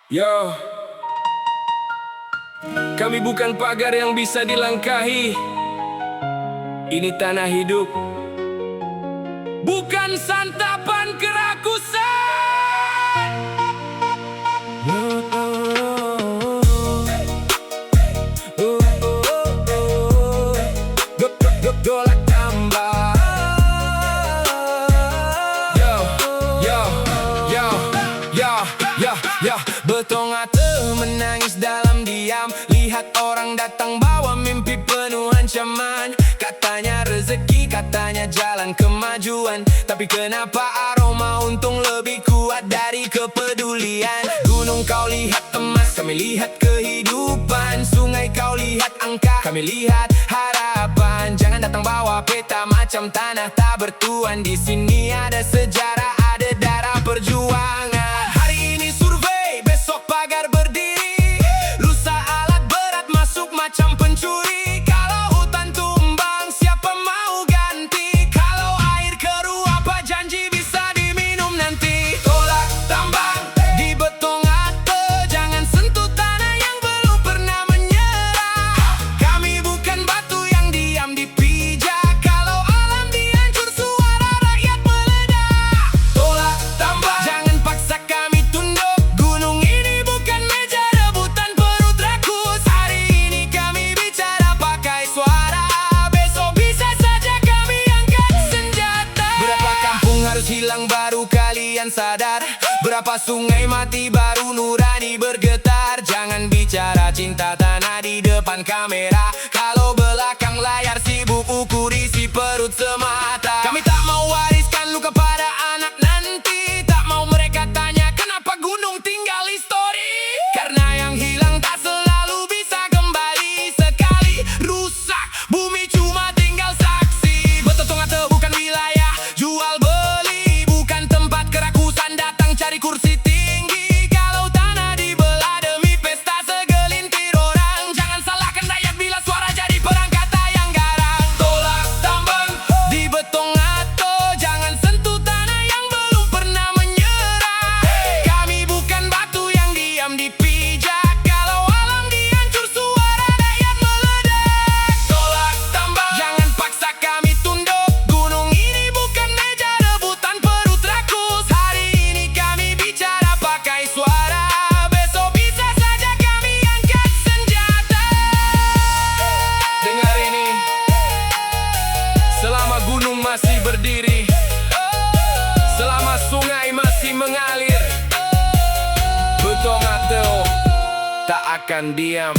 Yo, kami bukan pagar yang bisa dilangkahi. Ini tanah hidup, bukan santapan kerakusan. Golak tambah. Yo, yo, yo, yo, yo, yo. Betong ate menangis dalam diam, lihat orang datang bawa mimpi penuh ancaman. Katanya rezeki, katanya jalan kemajuan, tapi kenapa aroma untung lebih kuat dari kepedulian? Gunung kau lihat emas, kami lihat kehidupan. Sungai kau lihat angka, kami lihat harapan. Jangan datang bawa peta macam tanah tak bertuan. Di sini ada sejarah, ada darah perjuangan. Hari ini survei, besok pagar berdiri. Lusa alat berat masuk macam pencuri. Kalau hutan tumbang, siapa mau ganti? Kalau air keruh, apa janji bisa diminum nanti? Tolak tambang di betong ate, jangan sentuh tanah yang belum pernah menyerah. Kami bukan batu yang diam dipijak. Kalau alam dihancur, suara rakyat meledak. Tolak tambang, jangan paksa kami tunduk. Gunung ini bukan meja rebutan perut rakus. Hari ini kami bicara pakai suara, besok bisa saja kami angkat senjata. Berapa kampung harus hilang baru kalian sadar? Berapa sungai mati baru nurani bergetar? Jangan bicara cinta tanah di depan kamera, kalau belakang layar sibuk ukur isi perut semata. Kami tak mau wariskan luka pada anak nanti. Tak mau mereka tanya kenapa gunung tinggal histori. Karena yang hilang tak selalu bisa kembali. Sekali rusak, bumi cuma tinggal saksi. Betong ate bukan wilayah jual beli, bukan tempat kerakusan datang cari kursi tinggi. Kalau tanah dibelah demi pesta segelintir orang, jangan salahkan rakyat bila suara jadi perang kata yang garang. Tolak tambang di betong ate, jangan sentuh tanah yang belum pernah menyerah. Kami bukan batu yang diam dipijak. Kalau alam dihancur, suara rakyat meledak. Tolak tambang, jangan paksa kami tunduk. Gunung ini bukan meja rebutan perut rakus. Hari ini kami bicara pakai suara, besok bisa saja kami angkat senjata. Dengar ini, selama gunung masih berdiri, selama sungai masih mengalir, betong ate tak akan diam.